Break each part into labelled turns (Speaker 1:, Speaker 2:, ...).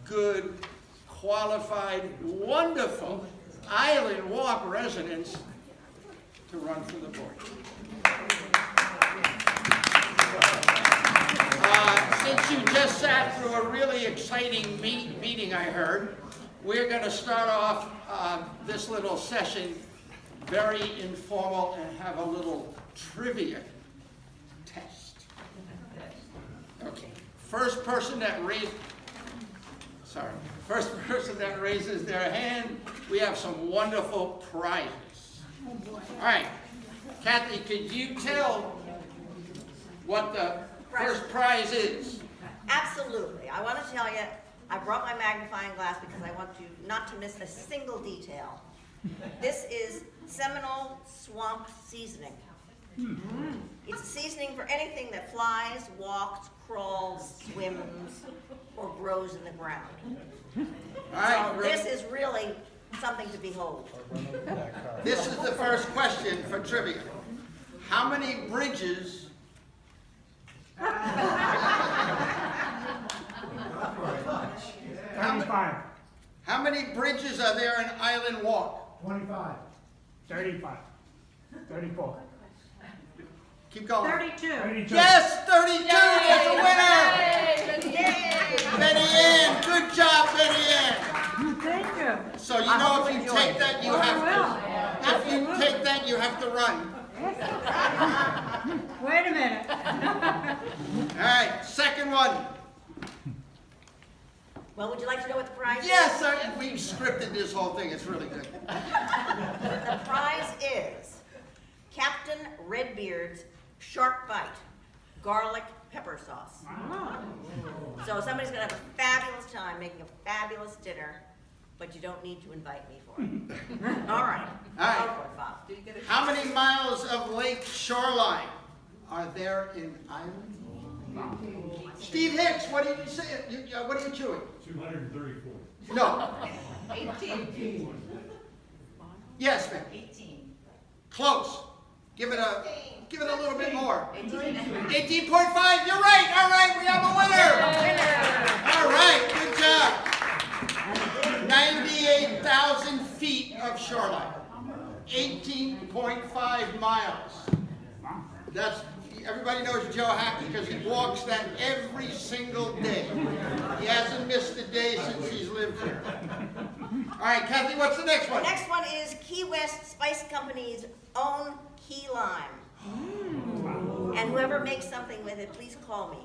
Speaker 1: good, qualified, wonderful Island Walk residents to run for the board. Since you just sat through a really exciting meeting, I heard, we're going to start off this little session very informal and have a little trivia test. Okay. First person that raises their hand, we have some wonderful prizes. All right. Kathy, could you tell what the first prize is?
Speaker 2: Absolutely. I want to tell you, I brought my magnifying glass because I want you not to miss a single detail. This is Seminole Swamp Seasoning. It's a seasoning for anything that flies, walks, crawls, swims, or grows in the ground.
Speaker 1: All right,
Speaker 2: So this is really something to behold.
Speaker 1: this is the first question for trivia. How many bridges How many bridges are there in Island Walk?
Speaker 3: 25. 35. 34.
Speaker 1: Keep going.
Speaker 4: 32.
Speaker 3: 32.
Speaker 1: Yes, 32 is the winner. Betty Ann, good job, Betty Ann.
Speaker 4: Thank you.
Speaker 1: So you know if you take that, you have to. If you take that, you have to run.
Speaker 4: Wait a minute.
Speaker 1: All right, second one.
Speaker 2: Well, would you like to know what the prize is?
Speaker 1: Yes, sir. We scripted this whole thing. It's really good.
Speaker 2: The prize is Captain Redbeard's Shark Bite Garlic Pepper Sauce. So somebody's going to have a fabulous time making a fabulous dinner, but you don't need to invite me for it. All right.
Speaker 1: All right.
Speaker 2: Go for it, Bob.
Speaker 1: How many miles of lake shoreline are there in Island? Steve Hicks, what did you say? What are you chewing?
Speaker 5: 234.
Speaker 1: No.
Speaker 4: 18.
Speaker 1: Yes, ma'am.
Speaker 4: 18.
Speaker 1: Close. Give it a little bit more. 18.5. You're right. All right, we have a winner. All right, good job. 98,000 feet of shoreline. 18.5 miles. That's. Everybody knows Joe Hackey because he walks that every single day. He hasn't missed a day since he's lived here. All right, Kathy, what's the next one?
Speaker 2: The next one is Key West Spice Company's own key lime. And whoever makes something with it, please call me.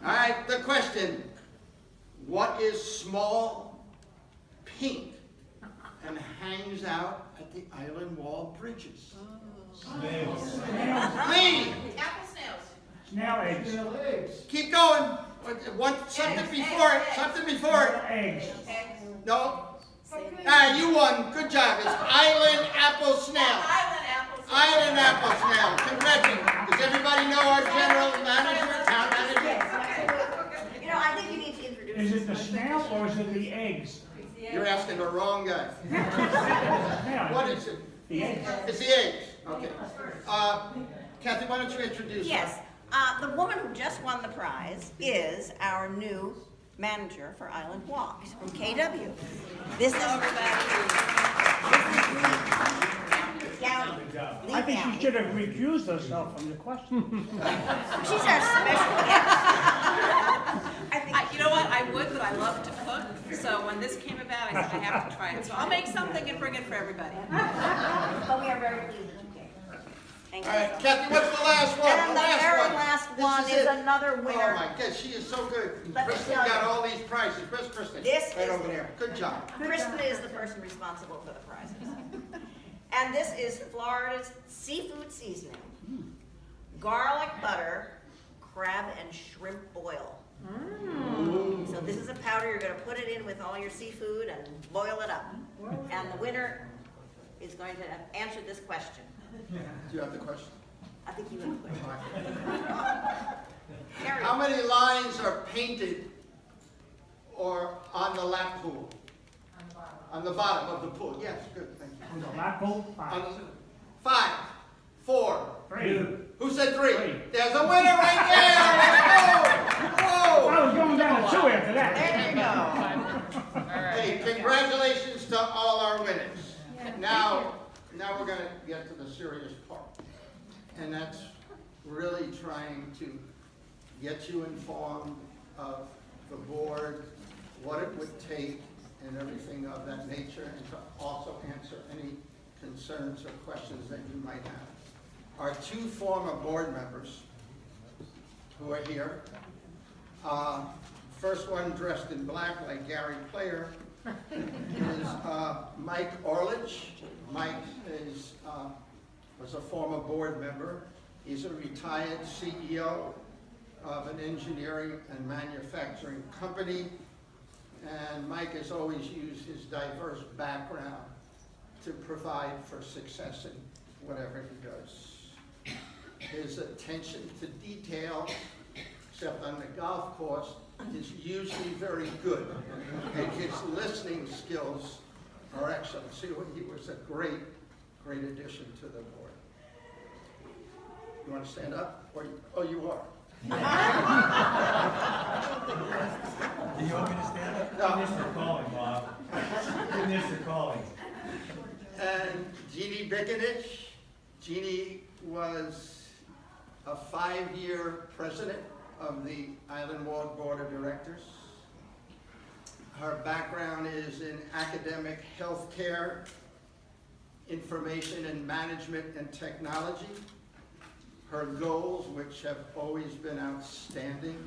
Speaker 1: All right, the question. What is small, pink, and hangs out at the Island Wall bridges?
Speaker 5: Snails.
Speaker 1: Lee,
Speaker 4: Apple snails.
Speaker 3: Snail eggs.
Speaker 1: keep going. Something before it. Something before it.
Speaker 3: Eggs.
Speaker 1: No. Ah, you won. Good job. It's Island Apple Snail. Island Apple Snail. Congratulations. Does everybody know our general manager, town manager?
Speaker 2: You know, I think you need to introduce
Speaker 3: Is it the snail or is it the eggs?
Speaker 1: You're asking the wrong guy.
Speaker 3: Snail.
Speaker 1: What is it?
Speaker 3: The eggs.
Speaker 1: It's the eggs. Okay. Kathy, why don't you introduce her?
Speaker 2: Yes. The woman who just won the prize is our new manager for Island Walk from KW. This is Downey.
Speaker 3: I think she should have recused herself from the question.
Speaker 2: She's our special guest.
Speaker 6: You know what? I would, but I love to cook. So when this came about, I said I have to try it. So I'll make something and bring it for everybody.
Speaker 2: But we are very pleased that you came. Thank you.
Speaker 1: All right, Kathy, what's the last one?
Speaker 2: And the very last
Speaker 1: This
Speaker 2: one is
Speaker 1: it.
Speaker 2: another winner.
Speaker 1: Oh my God, she is so good.
Speaker 2: Let me
Speaker 1: Kristen
Speaker 2: tell
Speaker 1: got
Speaker 2: you.
Speaker 1: all these prizes. Where's Kristen?
Speaker 2: This
Speaker 1: right
Speaker 2: is-
Speaker 1: over there. Good job.
Speaker 2: Kristen is the person responsible for the prizes. And this is Florida's seafood seasoning. Garlic butter, crab and shrimp oil. So this is a powder, you're going to put it in with all your seafood and boil it up. And the winner is going to answer this question.
Speaker 1: Do you have the question?
Speaker 2: I think you have a question. Carry
Speaker 1: How
Speaker 2: on.
Speaker 1: many lines are painted or on the lap pool? On the bottom of the pool. Yes, good, thank you.
Speaker 3: On the lap pool, 5.
Speaker 1: 5, 4.
Speaker 3: 3.
Speaker 1: Who said 3?
Speaker 3: Three.
Speaker 1: There's a winner right there! Whoa!
Speaker 3: I was going down to 2 after that.
Speaker 1: now we're gonna get to the serious part. And that's really trying to get you informed of the board, what it would take, and everything of that nature, and to also answer any concerns or questions that you might have. Our two former board members who are here. First one dressed in black like Gary Player is Mike Orlich. Mike was a former board member. He's a retired CEO of an engineering and manufacturing company. And Mike has always used his diverse background to provide for success in whatever he does. His attention to detail, except on the golf course, is usually very good. And his listening skills are excellent. So he was a great addition to the board. You want to stand up? Oh, you are.
Speaker 5: Do you want me to stand up?
Speaker 1: No.
Speaker 5: Give Mr. Calling, Bob. Give Mr. Calling.
Speaker 1: And Jeannie Bicanich. Jeannie was a 5-year president of the IslandWalk Board of Directors. Her background is in academic healthcare, information and management and technology. Her goals, which have always been outstanding,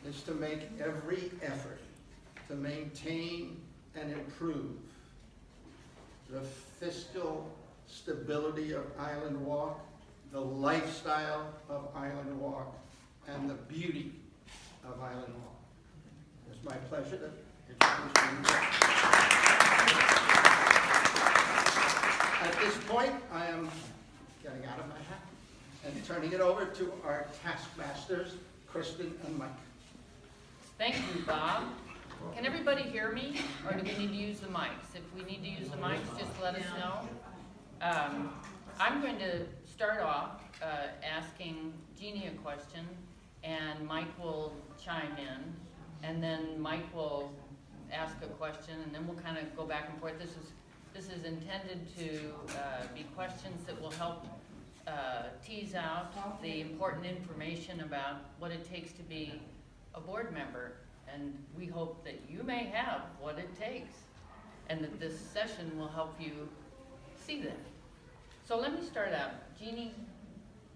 Speaker 1: is to make every effort to maintain and improve the fiscal stability of IslandWalk, the lifestyle of IslandWalk, and the beauty of IslandWalk. It's my pleasure to introduce you. At this point, I am getting out of my hat and turning it over to our taskmasters, Kristen and Mike.
Speaker 7: Thank you, Bob. Can everybody hear me, or do we need to use the mics? If we need to use the mics, just let us know. I'm going to start off asking Jeannie a question, and Mike will chime in, and then Mike will ask a question, and then we'll kind of go back and forth. This is intended to be questions that will help tease out the important information about what it takes to be a board member, and we hope that you may have what it takes, and that this session will help you see that. So let me start out. Jeannie,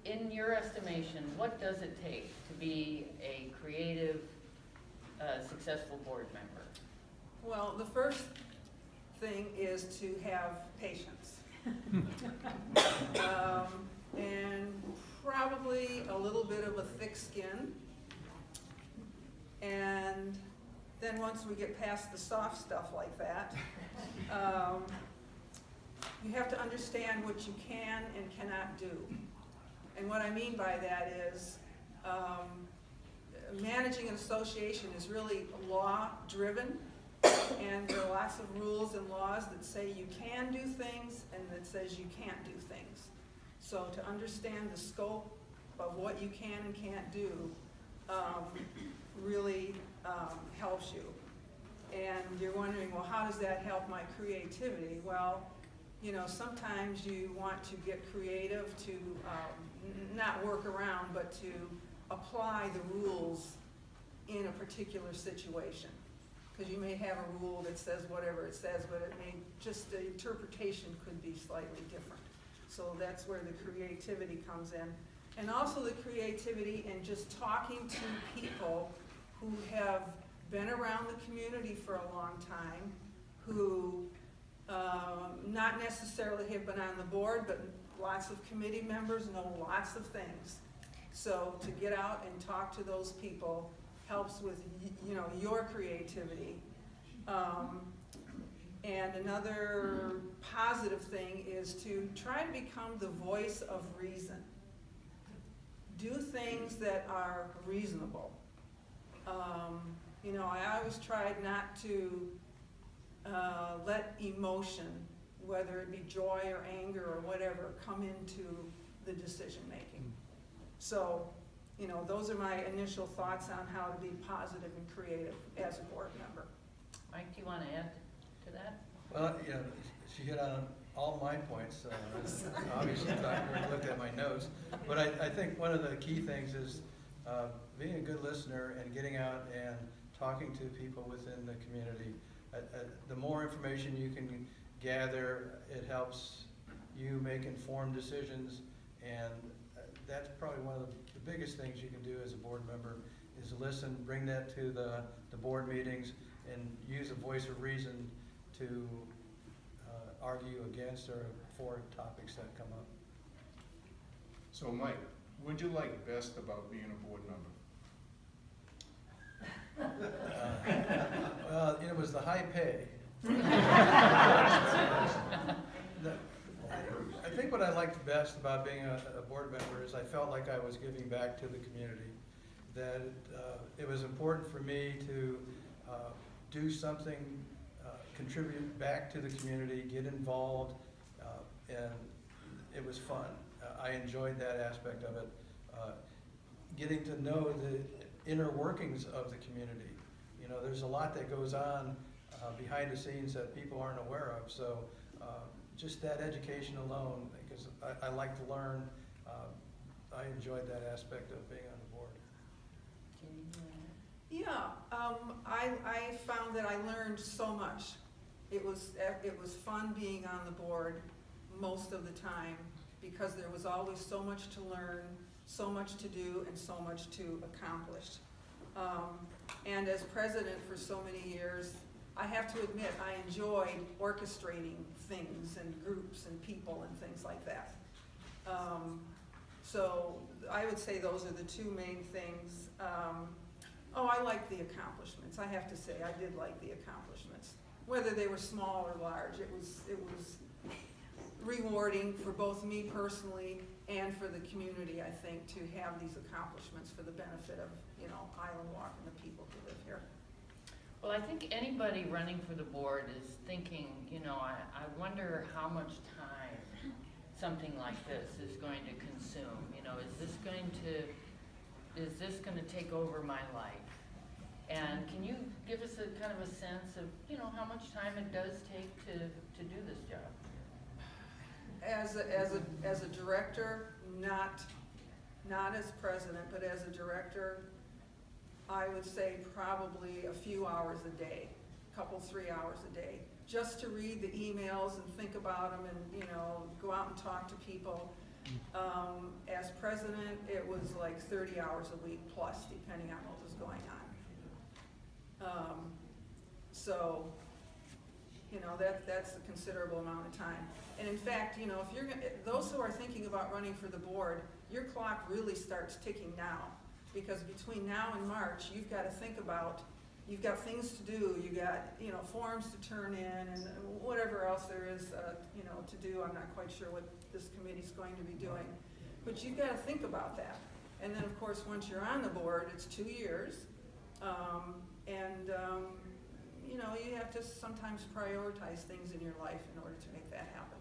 Speaker 7: in your estimation, what does it take to be a creative, successful board member?
Speaker 6: Well, the first thing is to have patience. And probably a little bit of a thick skin. And then once we get past the soft stuff like that, you have to understand what you can and cannot do. And what I mean by that is, managing an association is really law-driven, and there are lots of rules and laws that say you can do things and that says you can't do things. So to understand the scope of what you can and can't do really helps you. And you're wondering, well, how does that help my creativity? Well, you know, sometimes you want to get creative to not work around, but to apply the rules in a particular situation. Because you may have a rule that says whatever it says, but it may just, the interpretation could be slightly different. So that's where the creativity comes in. And also the creativity in just talking to people who have been around the community for a long time, who not necessarily have been on the board, but lots of committee members know lots of things. So to get out and talk to those people helps with, you know, your creativity. And another positive thing is to try to become the voice of reason. Do things that are reasonable. You know, I always tried not to let emotion, whether it be joy or anger or whatever, come into the decision making. So, you know, those are my initial thoughts on how to be positive and creative as a board member.
Speaker 7: Mike, do you want to add to that?
Speaker 5: Well, you know, she hit on all my points, obviously, I looked at my notes. But I think one of the key things is being a good listener and getting out and talking to people within the community. The more information you can gather, it helps you make informed decisions, and that's probably one of the biggest things you can do as a board member is listen, bring that to the board meetings, and use a voice of reason to argue against or for topics that come up.
Speaker 8: So Mike, what'd you like best about being a board member?
Speaker 5: Well, it was the high pay. I think what I liked best about being a board member is I felt like I was giving back to the community. That it was important for me to do something, contribute back to the community, get involved, and it was fun. I enjoyed that aspect of it. Getting to know the inner workings of the community. You know, there's a lot that goes on behind the scenes that people aren't aware of. So just that education alone, because I like to learn, I enjoyed that aspect of being on the board.
Speaker 6: Yeah, I found that I learned so much. It was fun being on the board most of the time because there was always so much to learn, so much to do, and so much to accomplish. And as president for so many years, I have to admit I enjoyed orchestrating things and groups and people and things like that. So I would say those are the two main things. I like the accomplishments. I have to say, I did like the accomplishments. Whether they were small or large, it was rewarding for both me personally and for the community, I think, to have these accomplishments for the benefit of, IslandWalk and the people who live here.
Speaker 7: Well, I think anybody running for the board is thinking, I wonder how much time something like this is going to consume. Is this going to take over my life? And can you give us a kind of a sense of, how much time it does take to do this job?
Speaker 6: As a director, not as president, but as a director, I would say probably a few hours a day, couple, 3 hours a day, just to read the emails and think about them and, go out and talk to people. As president, it was like 30 hours a week plus, depending on what was going on. So, that's a considerable amount of time. And in fact, if those who are thinking about running for the board, your clock really starts ticking now. Because between now and March, you've got to think about, you've got things to do, you've got, forms to turn in and whatever else there is, to do. I'm not quite sure what this committee's going to be doing. But you've got to think about that. And then, of course, once you're on the board, it's 2 years. You have to sometimes prioritize things in your life in order to make that happen.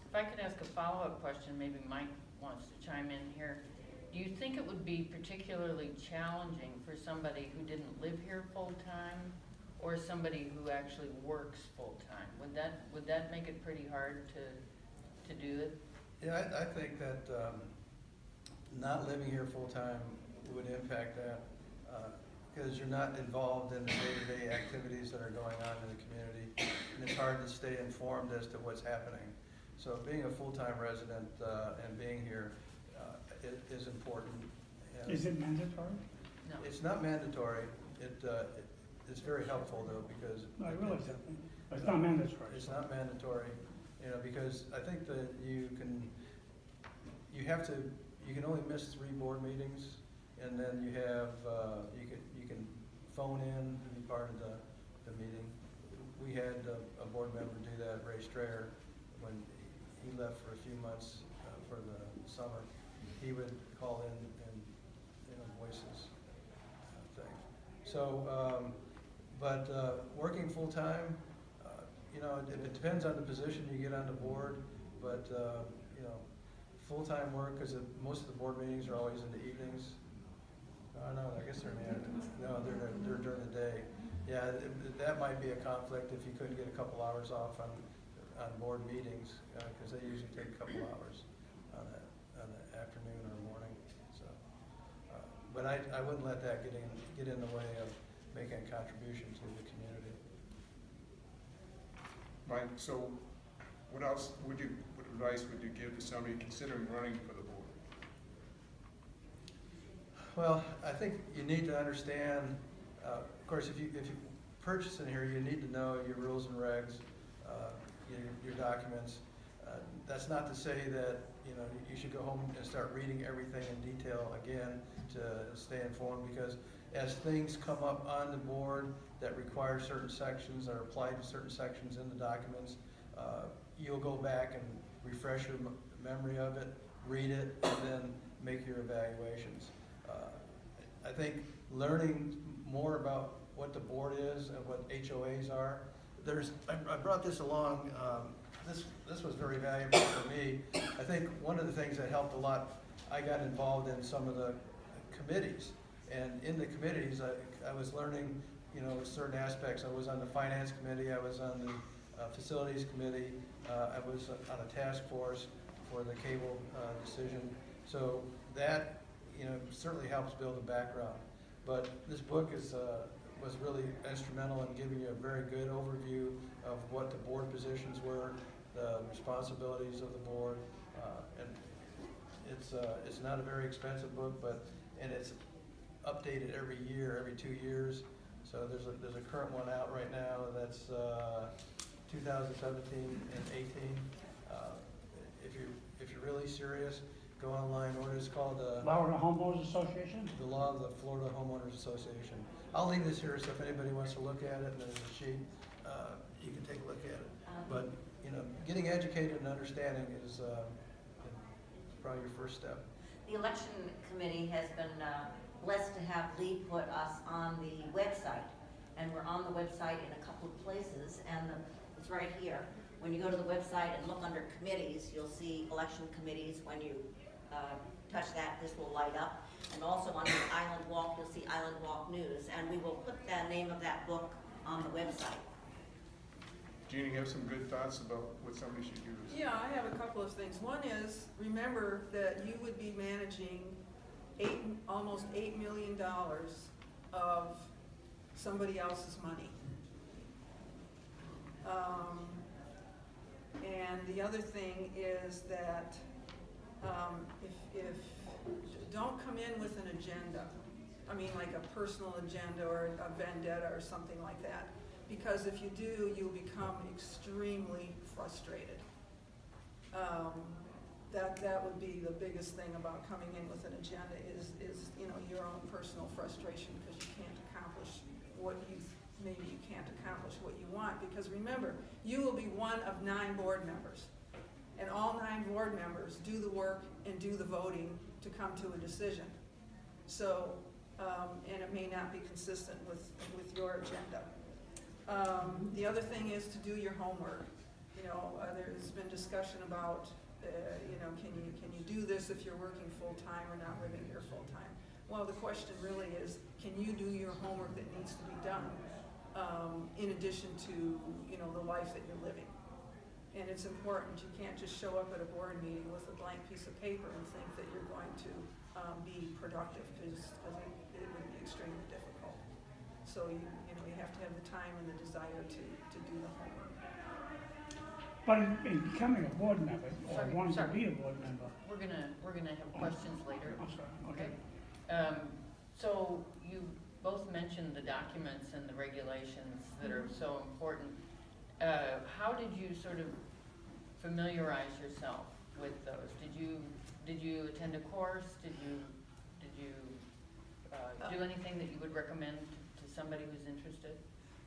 Speaker 7: If I could ask a follow-up question, maybe Mike wants to chime in here. Do you think it would be particularly challenging for somebody who didn't live here full-time or somebody who actually works full-time? Would that make it pretty hard to do it?
Speaker 5: Yeah, I think that not living here full-time would impact that because you're not involved in the day-to-day activities that are going on in the community, and it's hard to stay informed as to what's happening. So being a full-time resident and being here is important. And
Speaker 3: Is it mandatory?
Speaker 7: No.
Speaker 5: it's not mandatory. It's very helpful though because
Speaker 3: No, I realize that, but it's not mandatory.
Speaker 5: it's not mandatory, because I think that you can only miss 3 board meetings, and then you have you can phone in to be part of the meeting. We had a board member do that, Ray Strayer, when he left for a few months for the summer. He would call in and voice his thing. So, but working full time, it depends on the position you get on the board. But full time work, because most of the board meetings are always in the evenings. No, I guess they're in the afternoon. No, they're during the day. Yeah, that might be a conflict if you couldn't get a couple hours off on board meetings, because they usually take a couple hours on the afternoon or morning, so. But I wouldn't let that get in the way of making a contribution to the community.
Speaker 8: Mike, so what else what advice would you give to somebody considering running for the board?
Speaker 5: Well, I think you need to understand, of course, if you purchase in here, you need to know your rules and regs, your documents. That's not to say that, you know, you should go home and start reading everything in detail again to stay informed, because as things come up on the board that require certain sections or apply to certain sections in the documents, you'll go back and refresh your memory of it, read it, and then make your evaluations. I think learning more about what the board is and what HOAs are, I brought this along, this was very valuable for me. I think one of the things that helped a lot, I got involved in some of the committees, and in the committees, I was learning, you know, certain aspects. I was on the finance committee, I was on the facilities committee, I was on a task force for the cable decision. So that, you know, certainly helps build a background. But this book was really instrumental in giving you a very good overview of what the board positions were, the responsibilities of the board, and it's not a very expensive book, and it's updated every year, every 2 years. So there's a current one out right now that's 2017 and 18. If you're really serious, go online. What is called
Speaker 3: Florida Homeowners Association?
Speaker 5: the law of the Florida Homeowners Association. I'll leave this here, so if anybody wants to look at it, and there's a sheet, you can take a look at it. But, you know, getting educated and understanding is probably your first step.
Speaker 2: The election committee has been blessed to have Lee put us on the website. And we're on the website in a couple of places, and it's right here. When you go to the website and look under committees, you'll see election committees. When you touch that, this will light up. And also under IslandWalk, you'll see IslandWalk News. And we will put the name of that book on the website.
Speaker 8: Jeannie, you have some good thoughts about what somebody should do?
Speaker 6: Yeah, I have a couple of things. One is, remember that you would be managing almost $8 million of somebody else's money. And the other thing is that if don't come in with an agenda. I mean, like a personal agenda or a vendetta or something like that. Because if you do, you'll become extremely frustrated. That would be the biggest thing about coming in with an agenda is you know, your own personal frustration because you can't accomplish what maybe you can't accomplish what you want. Because remember, you will be one of 9 board members. And all 9 board members do the work and do the voting to come to a decision. So, and it may not be consistent with your agenda. The other thing is to do your homework. You know, there's been discussion about, you know, can you do this if you're working full-time or not living here full-time? Well, the question really is, can you do your homework that needs to be done in addition to, you know, the life that you're living? And it's important. You can't just show up at a board meeting with a blank piece of paper and think that you're going to be productive, because it would be extremely difficult. So you have to have the time and the desire to do the homework.
Speaker 3: But in becoming a board member, or
Speaker 7: Sorry,
Speaker 3: wanting to
Speaker 7: sorry.
Speaker 3: be a board member.
Speaker 7: We're gonna have questions later.
Speaker 3: I'm sorry, okay.
Speaker 7: So you both mentioned the documents and the regulations that are so important. How did you sort of familiarize yourself with those? Did you attend a course? Did you do anything that you would recommend to somebody who's interested?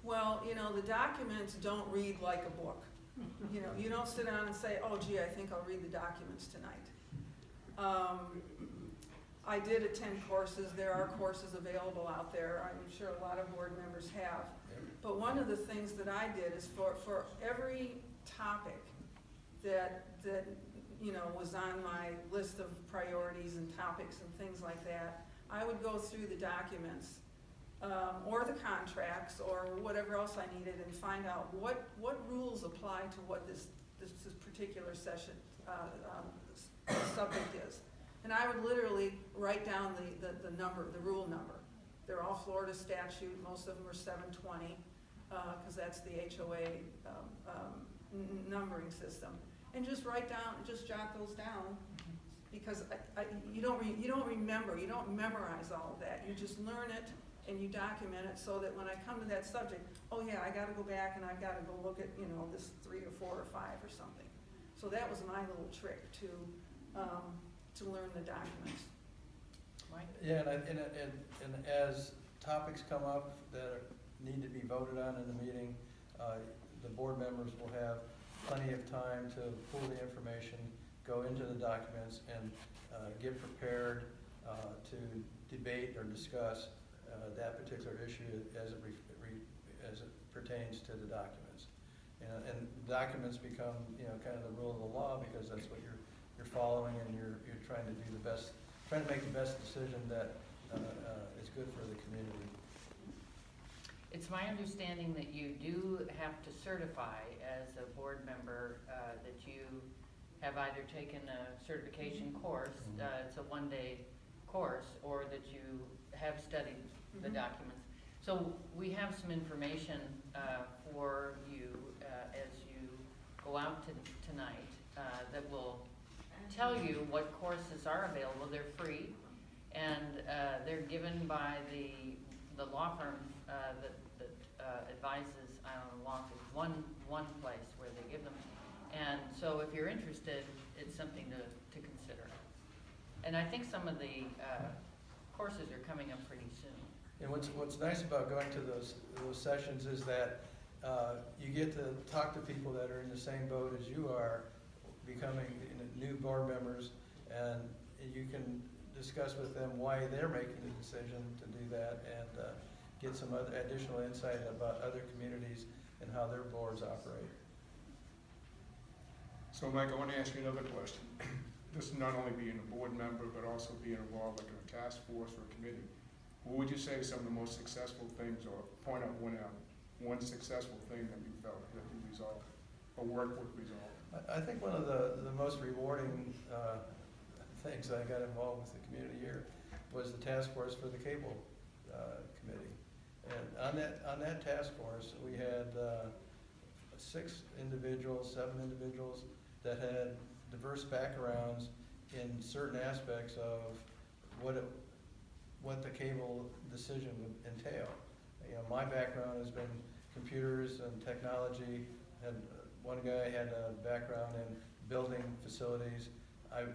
Speaker 6: Well, you know, the documents don't read like a book. You know, you don't sit down and say, oh gee, I think I'll read the documents tonight. I did attend courses. There are courses available out there. I'm sure a lot of board members have. But one of the things that I did is for every topic that you know was on my list of priorities and topics and things like that, I would go through the documents or the contracts, or whatever else I needed, and find out what rules apply to what this particular session, subject is. And I would literally write down the number, the rule number. They're all Florida statute, most of them are 720, because that's the HOA numbering system. And just write down, just jot those down, because you don't remember, you don't memorize all of that. You just learn it and you document it so that when I come to that subject, oh yeah, I gotta go back and I've gotta go look at, this 3 or 4 or 5 or something. So that was my little trick to learn the documents.
Speaker 7: Mike?
Speaker 5: Yeah, and as topics come up that need to be voted on in the meeting, the board members will have plenty of time to pull the information, go into the documents, and get prepared to debate or discuss that particular issue as it pertains to the documents. And documents become, kind of the rule of the law, because that's what you're following, and you're trying to do the best, trying to make the best decision that is good for the community.
Speaker 7: It's my understanding that you do have to certify as a board member that you have either taken a certification course, it's a one-day course, or that you have studied the documents. So we have some information for you as you go out tonight that will tell you what courses are available. They're free, and they're given by the law firm that advises IslandWalk is one place where they give them. And so if you're interested, it's something to consider. And I think some of the courses are coming up pretty soon.
Speaker 5: And what's nice about going to those sessions is that you get to talk to people that are in the same boat as you are, becoming new board members, and you can discuss with them why they're making the decision to do that, and get some other additional insight about other communities and how their boards operate.
Speaker 8: So Mike, I want to ask you another question. This is not only being a board member, but also being involved like in a task force or a committee. What would you say are some of the most successful things, or point out one successful thing that you felt that you resolved, or worked with resolved?
Speaker 5: I think one of the most rewarding things I got involved with the community here was the task force for the cable committee. And on that task force, we had 7 individuals that had diverse backgrounds in certain aspects of what the cable decision would entail. My background has been computers and technology, and one guy had a background in building facilities. I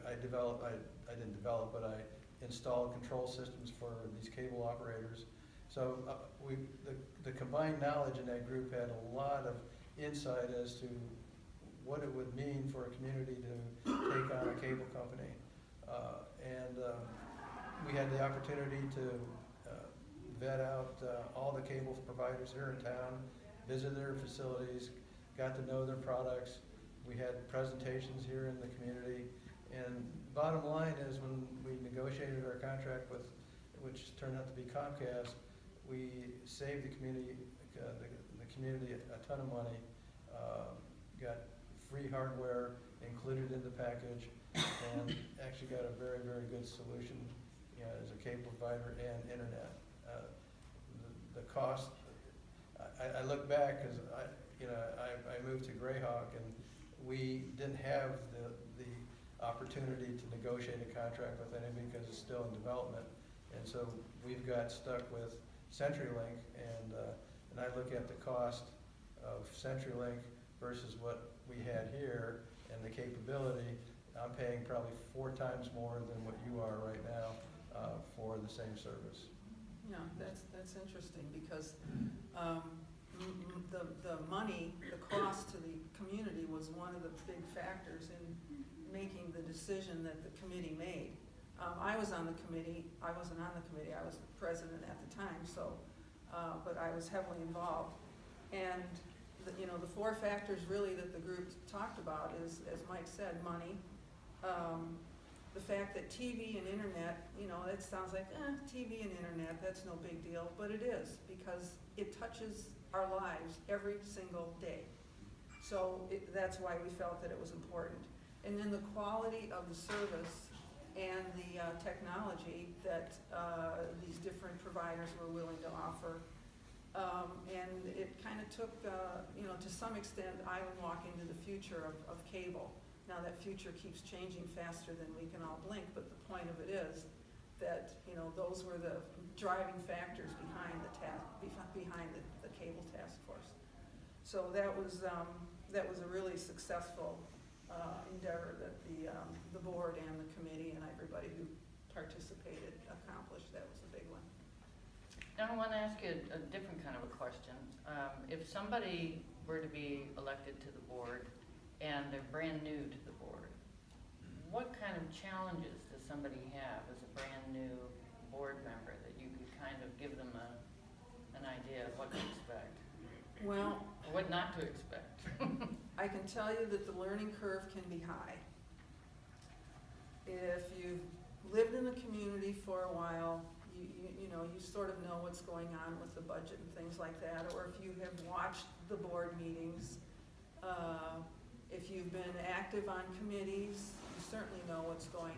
Speaker 5: installed control systems for these cable operators. So the combined knowledge in that group had a lot of insight as to what it would mean for a community to take on a cable company. We had the opportunity to vet out all the cable providers here in town, visit their facilities, got to know their products. We had presentations here in the community. And bottom line is, when we negotiated our contract with, which turned out to be Comcast, we saved the community a ton of money, got free hardware included in the package, and actually got a very, very good solution as a cable provider and internet. The cost, I look back, because I moved to Greyhawk, and we didn't have the opportunity to negotiate a contract with anybody because it's still in development, and so we've got stuck with CenturyLink, and I look at the cost of CenturyLink versus what we had here and the capability. I'm paying probably 4 times more than what you are right now for the same service.
Speaker 6: Yeah, that's interesting, because the money, the cost to the community was one of the big factors in making the decision that the committee made. I was on the committee. I wasn't on the committee. I was the president at the time, so, but I was heavily involved. And the 4 factors really that the group talked about is, as Mike said, money, the fact that TV and internet, that sounds like, TV and internet, that's no big deal, but it is, because it touches our lives every single day. So that's why we felt that it was important. And then the quality of the service and the technology that these different providers were willing to offer. And it kind of took, to some extent, IslandWalk into the future of cable. Now that future keeps changing faster than we can all blink, but the point of it is that, those were the driving factors behind the cable task force. So that was a really successful endeavor that the board and the committee and everybody who participated accomplished. That was a big one.
Speaker 7: Now I want to ask you a different kind of a question. If somebody were to be elected to the board and they're brand new to the board, what kind of challenges does somebody have as a brand new board member that you could kind of give them an idea of what to expect?
Speaker 6: Well,
Speaker 7: Or what not to expect?
Speaker 6: I can tell you that the learning curve can be high. If you've lived in the community for a while, you sort of know what's going on with the budget and things like that, or if you have watched the board meetings, if you've been active on committees, you certainly know what's going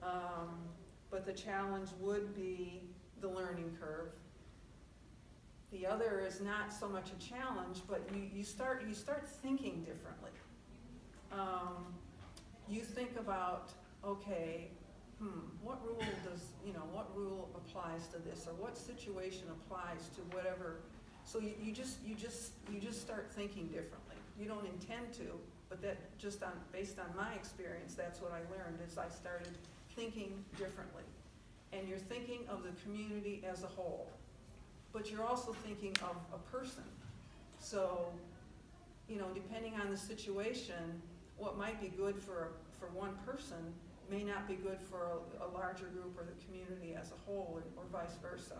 Speaker 6: on. But the challenge would be the learning curve. The other is not so much a challenge, but you start thinking differently. You think about, okay, what rule applies to this, or what situation applies to whatever. So you just start thinking differently. You don't intend to, but that based on my experience, that's what I learned, is I started thinking differently. And you're thinking of the community as a whole, but you're also thinking of a person. So, depending on the situation, what might be good for one person may not be good for a larger group or the community as a whole, or vice versa.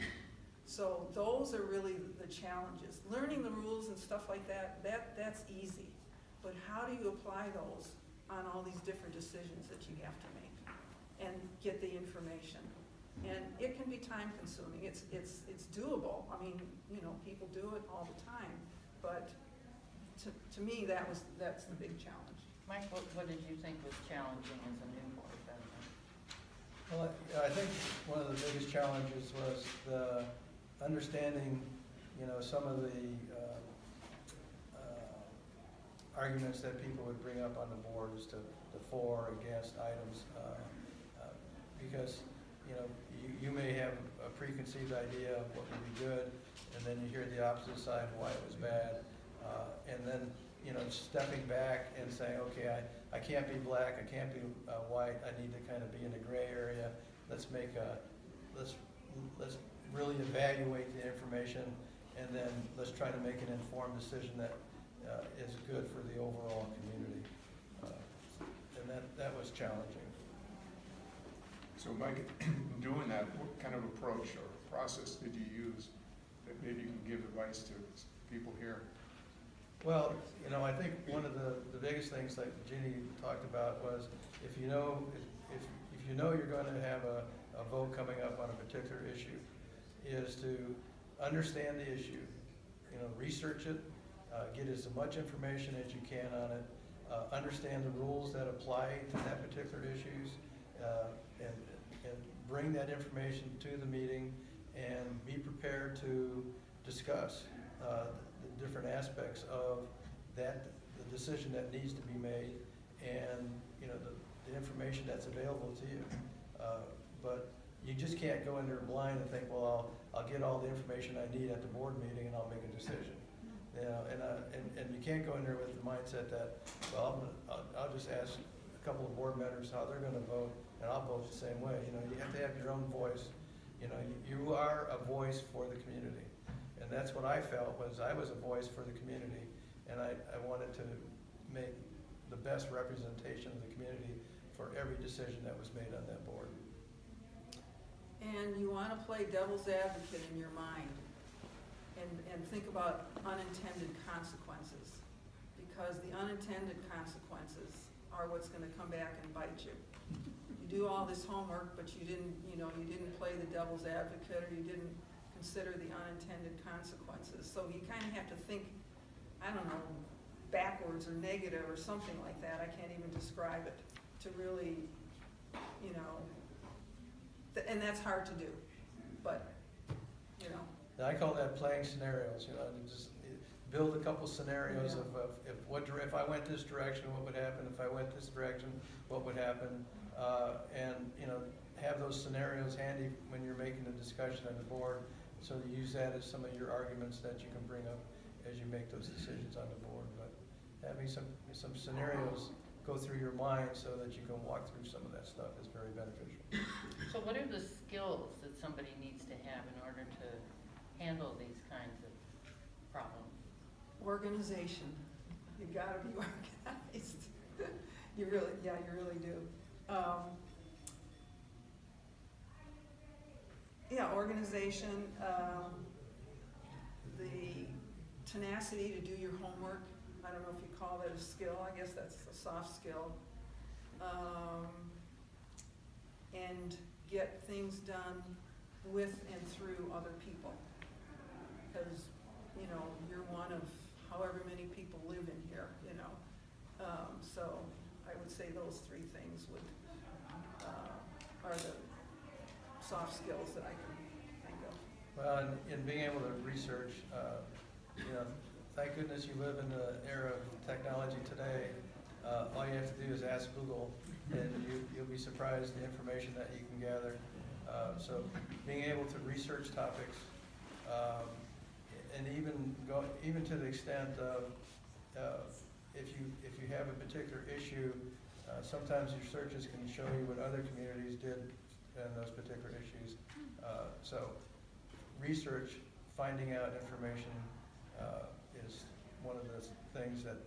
Speaker 6: So those are really the challenges. Learning the rules and stuff like that's easy. But how do you apply those on all these different decisions that you have to make and get the information? And it can be time consuming. It's doable. I mean, people do it all the time. But to me, that's the big challenge.
Speaker 7: Mike, what did you think was challenging as a new board member?
Speaker 5: Well, I think one of the biggest challenges was the understanding, some of the arguments that people would bring up on the board as to the for or against items, because you may have a preconceived idea of what would be good, and then you hear the opposite side, why it was bad, and then stepping back and saying, okay, I can't be black, I can't be white, I need to kind of be in the gray area. Let's really evaluate the information, and then let's try to make an informed decision that is good for the overall community. And that was challenging.
Speaker 8: So Mike, in doing that, what kind of approach or process did you use that maybe you can give advice to people here?
Speaker 5: Well, I think one of the biggest things that Jeannie talked about was if you know you're going to have a vote coming up on a particular issue, is to understand the issue, research it, get as much information as you can on it, understand the rules that apply to that particular issues, and bring that information to the meeting and be prepared to discuss the different aspects of the decision that needs to be made, and the information that's available to you. But you just can't go in there blind and think, well, I'll get all the information I need at the board meeting and I'll make a decision. And you can't go in there with the mindset that, well, I'll just ask a couple of board members how they're going to vote, and I'll vote the same way. You have to have your own voice. You are a voice for the community. And that's what I felt, was I was a voice for the community, and I wanted to make the best representation of the community for every decision that was made on that board.
Speaker 6: And you want to play devil's advocate in your mind and think about unintended consequences, because the unintended consequences are what's going to come back and bite you. do all this homework, but you didn't, you know, you didn't play the devil's advocate, or you didn't consider the unintended consequences. So you kind of have to think, I don't know, backwards or negative or something like that. I can't even describe it, to really, you know, and that's hard to do, but, you know.
Speaker 5: I call that playing scenarios, you know, to just build a couple scenarios
Speaker 6: Yeah.
Speaker 5: of if I went this direction, what would happen? If I went this direction, what would happen? And, you know, have those scenarios handy when you're making a discussion on the board, so to use that as some of your arguments that you can bring up as you make those decisions on the board. But having some scenarios go through your mind so that you can walk through some of that stuff is very beneficial.
Speaker 7: So what are the skills that somebody needs to have in order to handle these kinds of problems?
Speaker 6: Organization. You gotta be organized. You really do. Yeah, organization, the tenacity to do your homework. I don't know if you call that a skill. I guess that's a soft skill. And get things done with and through other people. Because, you know, you're one of however many people live in here, you know. So I would say those three things would, are the soft skills that I can think of.
Speaker 5: Well, and being able to research, you know, thank goodness you live in the era of technology today. All you have to do is ask Google, and you'll be surprised the information that you can gather. So being able to research topics, and even to the extent of if you have a particular issue, sometimes your searches can show you what other communities did in those particular issues. So research, finding out information is one of the things that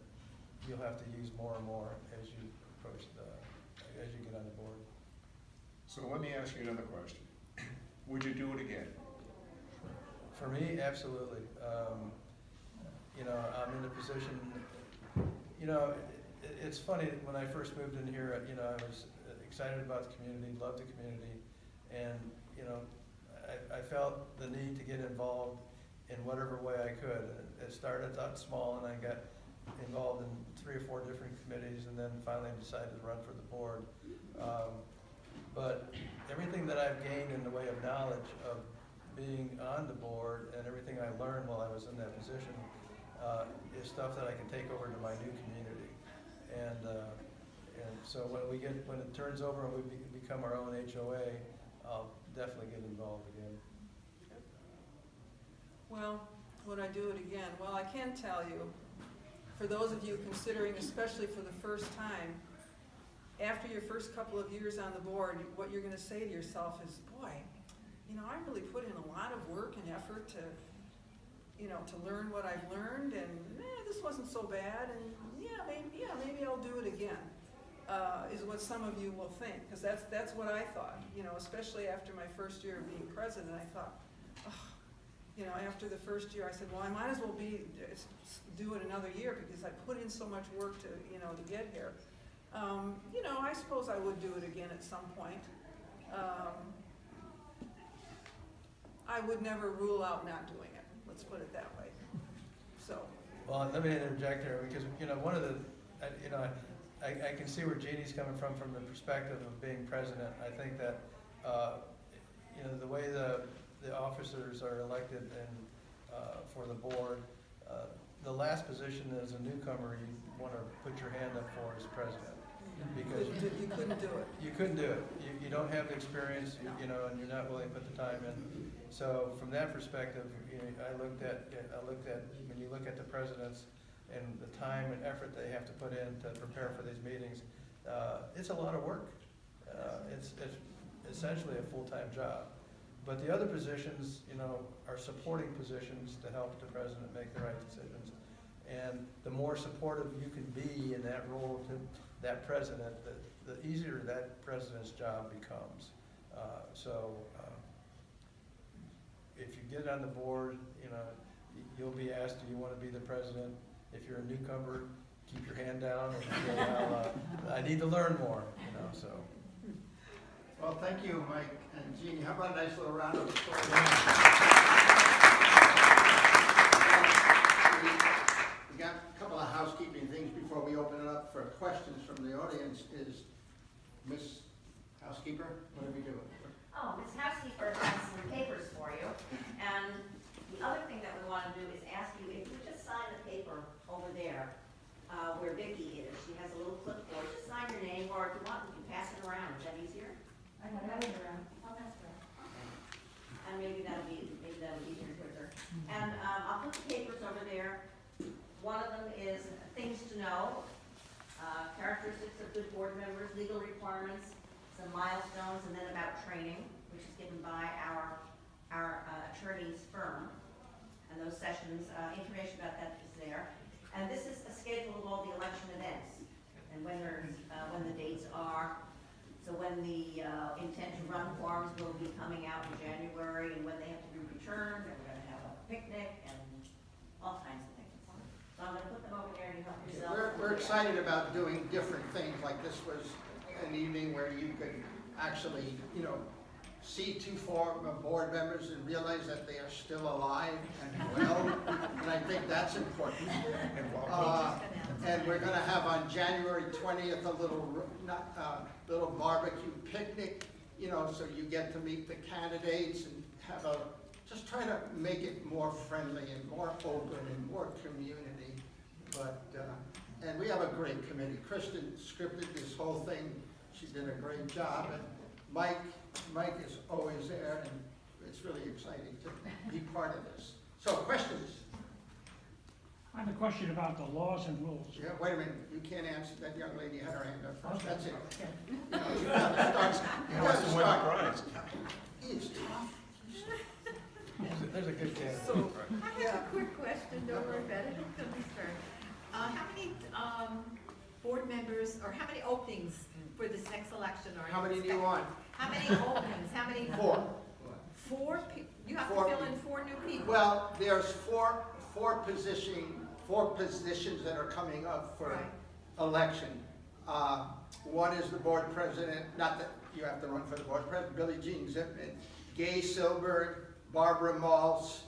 Speaker 5: you'll have to use more and more as you approach as you get on the board.
Speaker 8: So let me ask you another question. Would you do it again?
Speaker 5: For me, absolutely. You know, I'm in a position, you know, it's funny, when I first moved in here, you know, I was excited about the community, loved the community, and, you know, I felt the need to get involved in whatever way I could. It started out small, and I got involved in 3 or 4 different committees, and then finally decided to run for the board. But everything that I've gained in the way of knowledge of being on the board, and everything I learned while I was in that position, is stuff that I can take over to my new community. And so when it turns over and we become our own HOA, I'll definitely get involved again.
Speaker 6: Well, would I do it again? Well, I can tell you, for those of you considering, especially for the first time, after your first couple of years on the board, what you're going to say to yourself is, boy, you know, I really put in a lot of work and effort to, you know, to learn what I've learned, and this wasn't so bad, and maybe I'll do it again, is what some of you will think, because that's what I thought, you know, especially after my first year of being president. I thought, oh, you know, after the first year, I said, well, I might as well do it another year, because I put in so much work to, you know, to get here. You know, I suppose I would do it again at some point. I would never rule out not doing it, let's put it that way. So.
Speaker 5: Well, let me interject here, because, you know, one of the, you know, I can see where Jeannie's coming from the perspective of being president. I think that, you know, the way the officers are elected and for the board, the last position as a newcomer you want to put your hand up for is president. Because
Speaker 6: you couldn't do it.
Speaker 5: you couldn't do it. You don't have the experience, you know, and you're not willing to put the time in. So from that perspective, you know, I looked at when you look at the presidents and the time and effort they have to put in to prepare for these meetings, it's a lot of work. It's essentially a full-time job. But the other positions, you know, are supporting positions to help the president make the right decisions. And the more supportive you can be in that role to that president, the easier that president's job becomes. If you get on the board, you know, you'll be asked, do you want to be the president? If you're a newcomer, keep your hand down and say, well, I need to learn more, you know, so.
Speaker 1: Well, thank you, Mike and Jeannie. How about a nice little round of applause? We got a couple of housekeeping things before we open it up for questions from the audience. Is Miss Housekeeper, what are we doing?
Speaker 2: Oh, Ms. Housekeeper has some papers for you, and the other thing that we want to do is ask you if you just sign the paper over there, where Vicki is. She has a little clipboard. Just sign your name, or if you want, you can pass it around. Is that easier?
Speaker 4: I got it around. I'll pass it around.
Speaker 2: And maybe that'll be easier and quicker. And I'll put the papers over there. One of them is things to know, characteristics of good board members, legal requirements, some milestones, and then about training, which is given by our attorney's firm. And those sessions, information about that is there. And this is a schedule of all the election events and when the dates are. So when the intent to run forms will be coming out in January, and when they have to be returned, and we're gonna have a picnic and all kinds of things. So I'm gonna put them over there and you help yourself.
Speaker 1: We're excited about doing different things, like this was an evening where you could actually, see two former board members and realize that they are still alive and well, and I think that's important. And we're gonna have on January 20th a little barbecue picnic, so you get to meet the candidates and just try to make it more friendly and more open and more community. But, and we have a great committee. Kristen scripted this whole thing. She did a great job. And Mike is always there, and it's really exciting to be part of this. So, questions?
Speaker 3: I have a question about the laws and rules.
Speaker 1: Yeah, wait a minute, you can't answer, that young lady had her hand up first,
Speaker 3: Okay.
Speaker 1: that's it.
Speaker 3: Okay.
Speaker 1: You gotta start.
Speaker 8: He wants to win the prize.
Speaker 1: It's tough.
Speaker 5: There's a good candidate.
Speaker 6: So,
Speaker 4: I have a quick question, don't worry about it, it'll be started. How many, board members, or how many openings for this next election are you
Speaker 1: How many do you
Speaker 4: expecting?
Speaker 1: want?
Speaker 4: How many openings, how many?
Speaker 1: 4.
Speaker 4: You have to
Speaker 1: Four
Speaker 4: fill in 4 new people.
Speaker 1: Well, there's four positions that are coming up for
Speaker 4: Right.
Speaker 1: election. One is the board president, not that you have to run for the board president, Billie Jean Zipman, Gay Silberg, Barbara Maltz,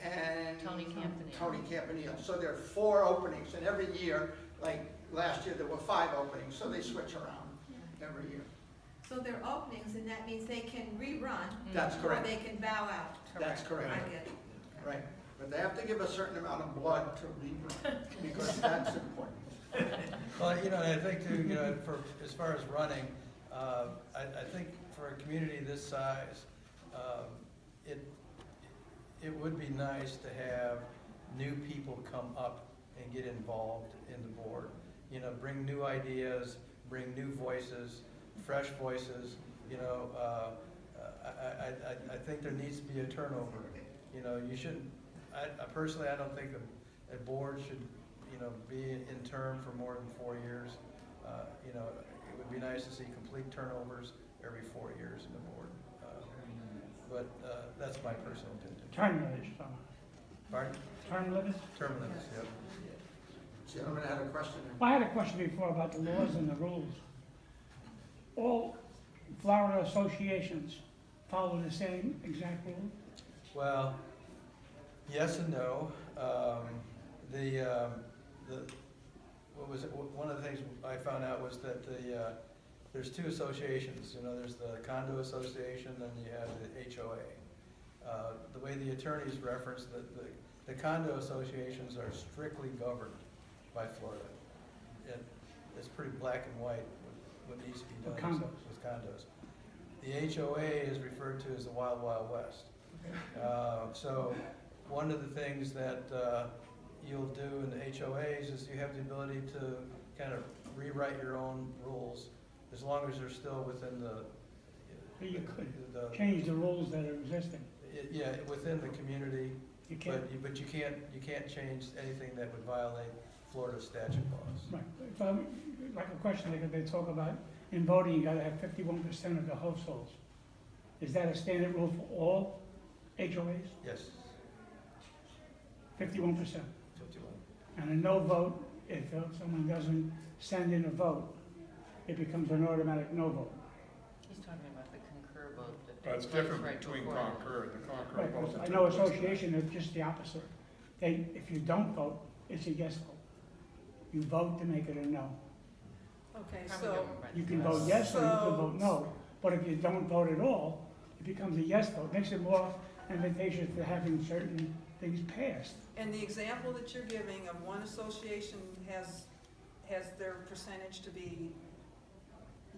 Speaker 1: and
Speaker 7: Tony Campanile.
Speaker 1: Tony Campanile. So there are 4 openings, and every year, like last year, there were 5 openings, so they switch around every year.
Speaker 4: So they're openings, and that means they can rerun.
Speaker 1: That's
Speaker 4: Or
Speaker 1: correct.
Speaker 4: they can bow out.
Speaker 1: That's correct.
Speaker 4: I get it.
Speaker 1: Right, but they have to give a certain amount of blood to rerun, because that's important.
Speaker 5: Well, I think too, as far as running, I think for a community this size, it would be nice to have new people come up and get involved in the board. Bring new ideas, bring new voices, fresh voices. I think there needs to be a turnover. You shouldn't. Personally, I don't think a board should, be in term for more than 4 years. It would be nice to see complete turnovers every 4 years in the board. But that's my personal opinion.
Speaker 3: Term limits,
Speaker 5: Pardon?
Speaker 3: term limits?
Speaker 5: Term limits, yep.
Speaker 1: Gentleman had a question.
Speaker 3: Well, I had a question before about the laws and the rules. All Florida associations follow the same exact rule?
Speaker 5: Well, yes and no. What was it? One of the things I found out was that there's 2 associations. There's the condo association, and you have the HOA. The way the attorneys reference the condo associations are strictly governed by Florida. It's pretty black and white what needs to be done with condos. The HOA is referred to as the Wild Wild West. So one of the things that you'll do in the HOAs is you have the ability to kind of rewrite your own rules as long as they're still within the.
Speaker 3: But you could change the rules that are existing.
Speaker 5: Yeah, within the community,
Speaker 3: You can't.
Speaker 5: but you can't change anything that would violate Florida statute laws.
Speaker 3: Right. So, like a question, because they talk about in voting, you gotta have 51% of the households. Is that a standard rule for all HOAs?
Speaker 5: Yes,
Speaker 3: 51%.
Speaker 5: 51.
Speaker 3: And a no vote, if someone doesn't send in a vote, it becomes an automatic no vote.
Speaker 7: He's talking about
Speaker 8: But it's
Speaker 7: takes place
Speaker 8: different
Speaker 7: right
Speaker 8: between
Speaker 7: before.
Speaker 8: Concord, the Concord
Speaker 3: Right,
Speaker 8: vote.
Speaker 3: because I know association is just the opposite. They, if you don't vote, it's a yes vote. You vote to make it a no.
Speaker 6: Okay,
Speaker 7: Probably
Speaker 6: so,
Speaker 7: don't run
Speaker 3: You can
Speaker 7: for
Speaker 3: vote
Speaker 7: this.
Speaker 3: yes or you can
Speaker 6: So-
Speaker 3: vote no, but if you don't vote at all, it becomes a yes vote. Makes it more advantageous to having certain things passed.
Speaker 6: and the example that you're giving of one association has their percentage to be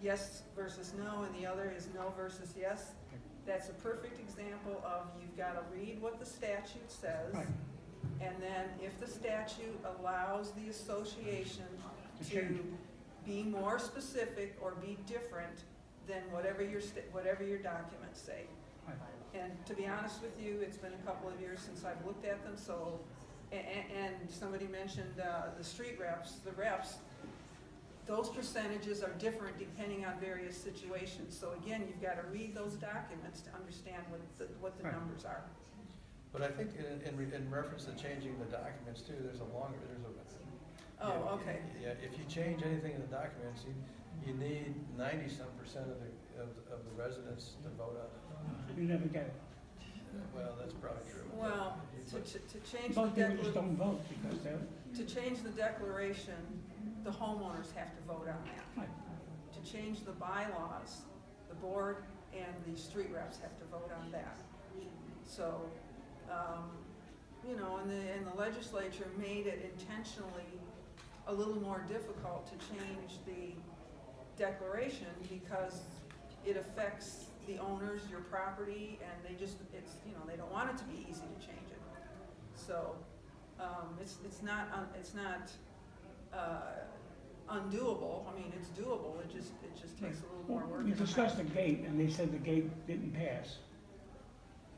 Speaker 6: yes versus no, and the other is no versus yes, that's a perfect example of you've gotta read what the statute says.
Speaker 3: Right.
Speaker 6: And then if the statute allows the association
Speaker 3: To
Speaker 6: to
Speaker 3: change.
Speaker 6: be more specific or be different than whatever your documents say.
Speaker 3: Right.
Speaker 6: And to be honest with you, it's been a couple of years since I've looked at them, so, and somebody mentioned, the street reps, those percentages are different depending on various situations. So again, you've gotta read those documents to understand what the
Speaker 3: Right.
Speaker 6: numbers are.
Speaker 5: But I think in reference to changing the documents too, there's a.
Speaker 6: Oh, okay.
Speaker 5: Yeah, if you change anything in the documents, you need 90-some% of the residents to vote on it.
Speaker 3: You never get it.
Speaker 5: Well, that's probably true.
Speaker 6: Well, to change the
Speaker 3: Most people just don't
Speaker 6: declaration,
Speaker 3: vote because they're,
Speaker 6: to change the declaration, the homeowners have to vote on that.
Speaker 3: right.
Speaker 6: To change the bylaws, the board and the street reps have to vote on that. So, you know, and the legislature made it intentionally a little more difficult to change the declaration because it affects the owners, your property, and they just, it's, you know, they don't want it to be easy to change it. So, it's not undoable. I mean, it's doable. It just takes a little more work.
Speaker 3: We discussed the gate and they said the gate didn't pass.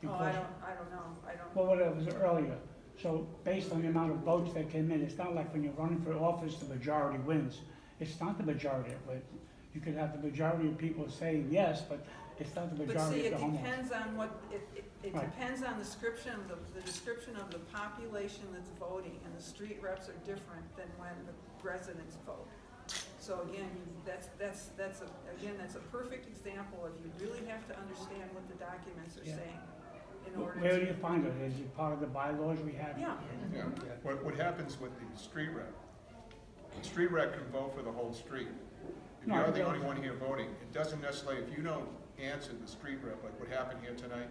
Speaker 6: Oh,
Speaker 3: Because-
Speaker 6: I don't know.
Speaker 3: Well, whatever, it was earlier. So based on the amount of votes that came in, it's not like when you're running for office, the majority wins. It's not the majority that wins. You could have the majority of people saying yes, but it's not the
Speaker 6: But see,
Speaker 3: majority
Speaker 6: it
Speaker 3: of the homeowners.
Speaker 6: depends on what, it
Speaker 3: Right.
Speaker 6: depends on the description of the description of the population that's voting, and the street reps are different than when the residents vote. So again, that's a perfect example of you really have to understand what the documents are
Speaker 3: Yeah.
Speaker 6: saying in order
Speaker 3: Where do
Speaker 6: to.
Speaker 3: you find it? Is it part of the bylaws we have?
Speaker 6: Yeah,
Speaker 8: Yeah, what happens with the street rep, the street rep can vote for the whole street. If
Speaker 3: No,
Speaker 8: you're
Speaker 3: I
Speaker 8: the
Speaker 3: don't.
Speaker 8: only one here voting, it doesn't necessarily, if you don't answer the street rep, like what happened here tonight,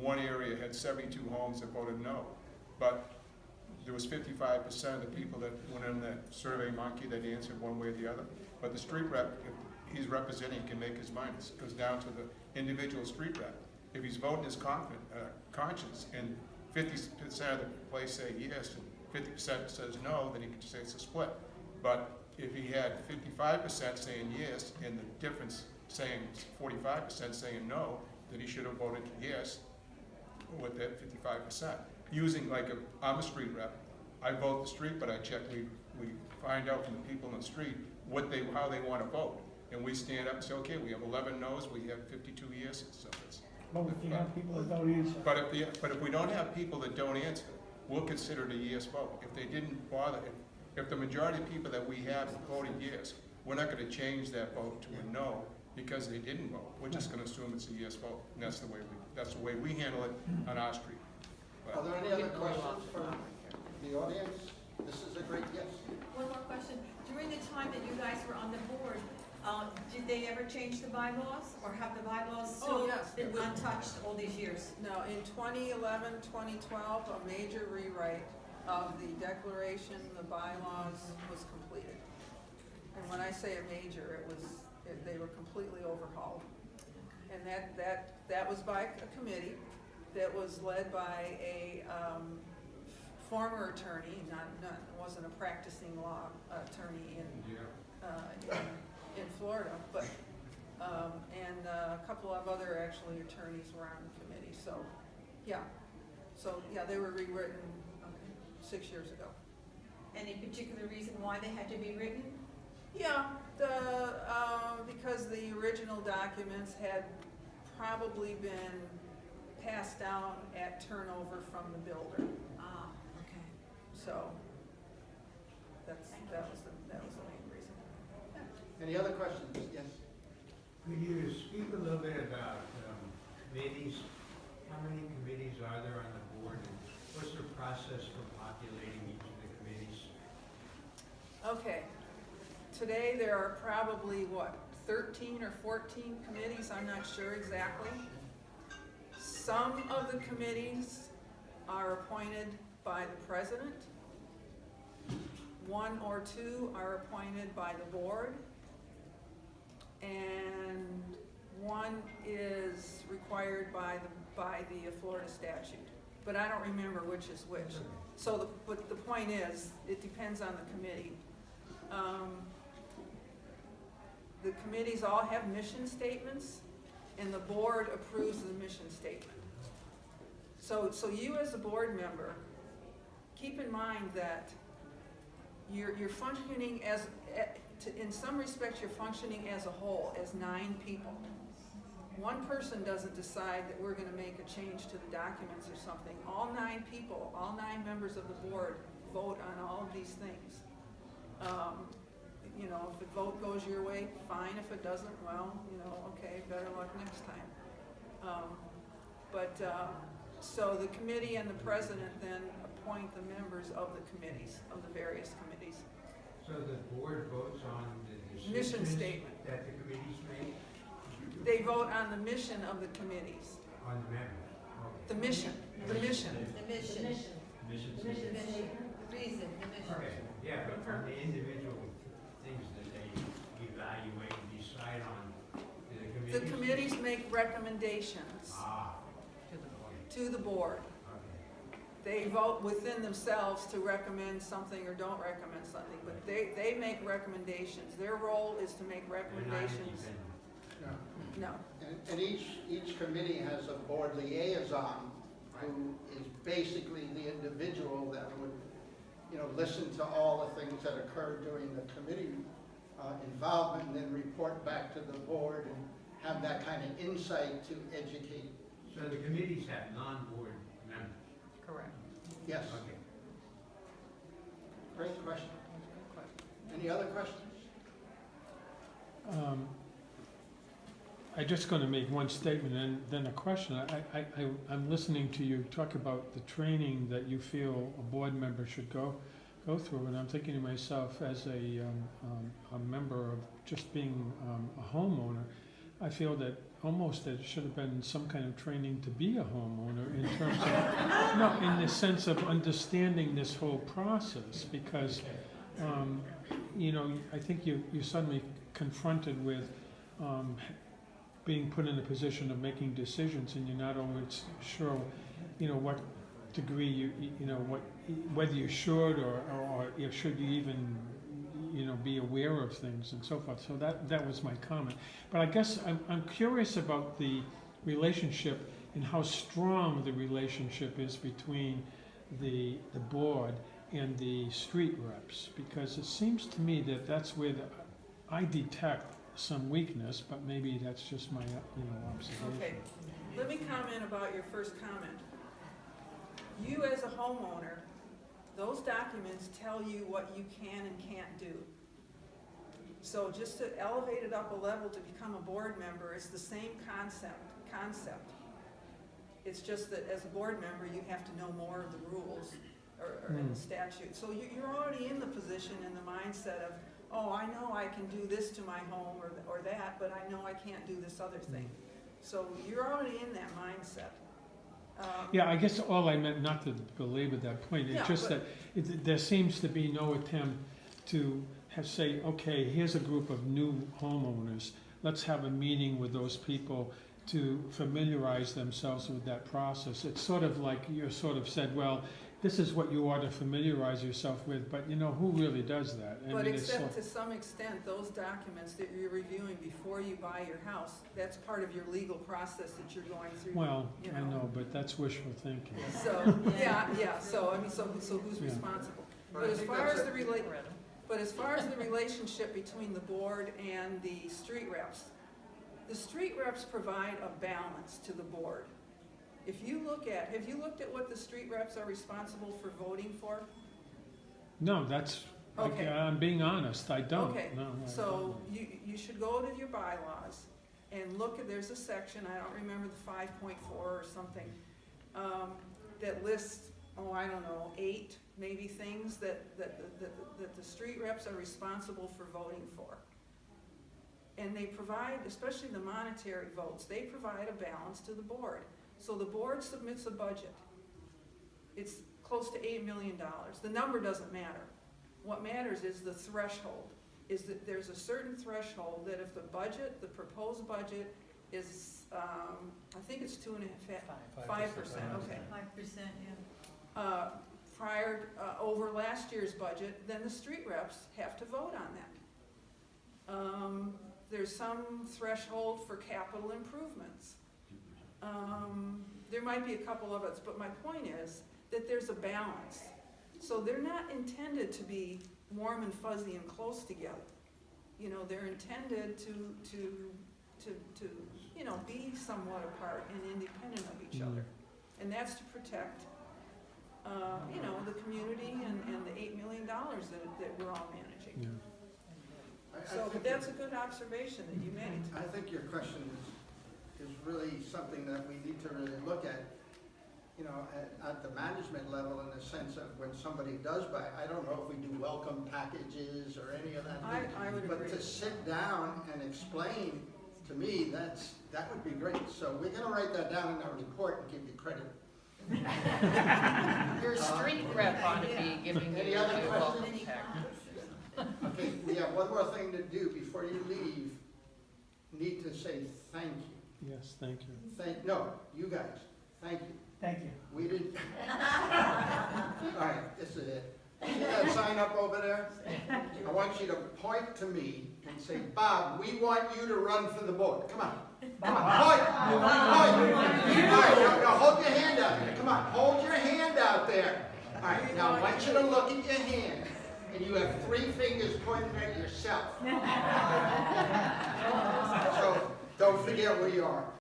Speaker 8: one area had 72 homes that voted no, but there was 55% of the people that went in that survey monkey that answered one way or the other. But the street rep, if he's representing, can make his mind. It goes down to the individual street rep. If he's voting his conscience and 50% of the place say yes and 50% says no, then he can just say it's a split. But if he had 55% saying yes and the difference saying 45% saying no, then he should have voted yes with that 55%. Using I'm a street rep, I vote the street, but I check, we find out from the people in the street how they want to vote. And we stand up and say, okay, we have 11 no's, we have 52 yeses, so it's.
Speaker 3: Well, if you have people that don't answer.
Speaker 8: But if we don't have people that don't answer, we'll consider it a yes vote. If they didn't bother, if the majority of people that we have voted yes, we're not gonna change that vote to a no because they didn't vote. We're just gonna assume it's a yes vote, and that's the way we handle it on our street.
Speaker 9: Are there any other questions from the audience? This is a great yes.
Speaker 4: One more question. During the time that you guys were on the board, did they ever change the bylaws, or have the bylaws
Speaker 6: Oh,
Speaker 4: still
Speaker 6: yes.
Speaker 4: been untouched all these years?
Speaker 6: No, in 2011, 2012, a major rewrite of the declaration, the bylaws was completed. And when I say a major, they were completely overhauled. And that was by a committee that was led by a former attorney, wasn't a practicing law attorney in Florida, but and a couple of other actually attorneys were on the committee. So they were rewritten 6 years ago.
Speaker 4: Any particular reason why they had to be written?
Speaker 6: Yeah, because the original documents had probably been passed down at turnover from the builder.
Speaker 4: Ah, okay.
Speaker 6: So that was the main reason.
Speaker 9: Any other questions? Yes.
Speaker 10: Could you speak a little bit about committees, how many committees are there on the board, and what's the process for populating each of the committees?
Speaker 6: Okay, today there are probably, what, 13 or 14 committees, I'm not sure exactly. Some of the committees are appointed by the president. 1 or 2 are appointed by the board. And 1 is required by the Florida statute. But I don't remember which is which. So but the point is, it depends on the committee. The committees all have mission statements, and the board approves the mission statement. So you as a board member, keep in mind that you're functioning as, in some respects, you're functioning as a whole, as 9 people. One person doesn't decide that we're going to make a change to the documents or something. All 9 people, all 9 members of the board vote on all of these things. You know, if the vote goes your way, fine. If it doesn't, well, you know, okay, better luck next time. So the committee and the president then appoint the members of the committees, of the various committees.
Speaker 10: So the board votes on the
Speaker 6: Mission
Speaker 10: decisions
Speaker 6: statement.
Speaker 10: that the committees make,
Speaker 6: They vote on the mission of the committees.
Speaker 10: on the members? Okay.
Speaker 6: The mission.
Speaker 4: The mission.
Speaker 10: Missions.
Speaker 4: The reason, the mission.
Speaker 10: Okay, yeah, but on the individual things that they evaluate and decide on, do the
Speaker 6: The
Speaker 10: committees?
Speaker 6: committees make recommendations
Speaker 10: Ah,
Speaker 6: to the board.
Speaker 10: okay.
Speaker 6: They vote within themselves to recommend something or don't recommend something, but they make recommendations. Their role is to make
Speaker 10: They're not
Speaker 6: recommendations.
Speaker 10: independent.
Speaker 6: No.
Speaker 9: And each committee has a board liaison who is basically the individual that would, you know, listen to all the things that occurred during the committee involvement and then report back to the board and have that kind of insight to educate.
Speaker 10: So the committees have non-board members?
Speaker 7: Correct.
Speaker 9: Yes,
Speaker 10: Okay.
Speaker 9: great question. Any other questions?
Speaker 11: I'm just going to make one statement and then a question. I'm listening to you talk about the training that you feel a board member should go through, and I'm thinking to myself, as a member of just being a homeowner, I feel that almost there should have been some kind of training to be a homeowner in terms of, no, in the sense of understanding this whole process, because, you know, I think you're suddenly confronted with being put in a position of making decisions, and you're not always sure, you know, what degree you know, whether you should or should you even, you know, be aware of things and so forth. So that was my comment. But I guess I'm curious about the relationship and how strong the relationship is between the board and the street reps, because it seems to me that that's where I detect some weakness, but maybe that's just my observation.
Speaker 6: Okay. Let me comment about your first comment. You as a homeowner, those documents tell you what you can and can't do. So just to elevate it up a level to become a board member, it's the same concept. It's just that as a board member, you have to know more of the rules or in the statute. So you're already in the position and the mindset of, oh, I know I can do this to my home or that, but I know I can't do this other thing. So you're already in that mindset.
Speaker 11: Yeah, I guess all I meant, not to belabor that point, it's just that there seems to be no attempt to say, okay, here's a group of new homeowners, let's have a meeting with those people to familiarize themselves with that process. It's sort of like you sort of said, well, this is what you ought to familiarize yourself with, but you know, who really does that? I
Speaker 6: But
Speaker 11: mean,
Speaker 6: except to some extent, those documents that you're reviewing before you buy your house, that's part of your legal process that you're going through.
Speaker 11: well,
Speaker 6: you
Speaker 11: I know, but that's wishful thinking.
Speaker 6: So, yeah, so, I mean, so who's
Speaker 11: Yeah.
Speaker 6: responsible?
Speaker 9: But
Speaker 6: But
Speaker 9: I
Speaker 6: as
Speaker 9: think
Speaker 6: far
Speaker 9: that's
Speaker 6: as
Speaker 9: a-
Speaker 6: the relationship between the board and the street reps, the street reps provide a balance to the board. Have you looked at what the street reps are responsible for voting for?
Speaker 11: No, that's,
Speaker 6: Okay.
Speaker 11: I'm being honest, I don't.
Speaker 6: Okay,
Speaker 11: No, I
Speaker 6: so
Speaker 11: don't.
Speaker 6: you should go to your bylaws and look at, there's a section, I don't remember the 5.4 or something, that lists, oh, I don't know, 8 maybe things that the street reps are responsible for voting for. And they provide, especially the monetary votes, they provide a balance to the board. So the board submits a budget. It's close to $8 million. The number doesn't matter. What matters is the threshold, is that there's a certain threshold that if the budget, the proposed budget is, I think it's 2.5%, 5%, okay.
Speaker 4: 5%, yeah.
Speaker 6: Prior, over last year's budget, then the street reps have to vote on that. There's some threshold for capital improvements. There might be a couple of us, but my point is that there's a balance. So they're not intended to be warm and fuzzy and close together. You know, they're intended to you know, be somewhat apart and independent of each other. And that's to protect, you know, the community and the $8 million that we're all managing.
Speaker 11: Yeah.
Speaker 6: So, but that's a good observation that you made.
Speaker 9: I think your question is really something that we need to really look at, you know, at the management level, in the sense of when somebody does buy, I don't know if we do welcome packages or any of that.
Speaker 6: I would agree.
Speaker 9: But to sit down and explain, to me, that would be great. So we're gonna write that down in our report and give you credit.
Speaker 7: Your street rep ought to be giving you
Speaker 9: Any
Speaker 7: your
Speaker 9: other
Speaker 7: welcome
Speaker 9: questions?
Speaker 7: pack.
Speaker 9: Okay, we have one more thing to do before you leave. Need to say thank you.
Speaker 11: Yes, thank you.
Speaker 9: No, you guys, thank you.
Speaker 3: Thank you.
Speaker 9: We didn't. All right, this is it. See that sign up over there? I want you to point to me and say, Bob, we want you to run for the board. Come on. Come on, point. All right, now hold your hand out there. Come on, hold your hand out there. All right, now I want you to look at your hand. And you have 3 fingers pointing at yourself. So don't forget where you are.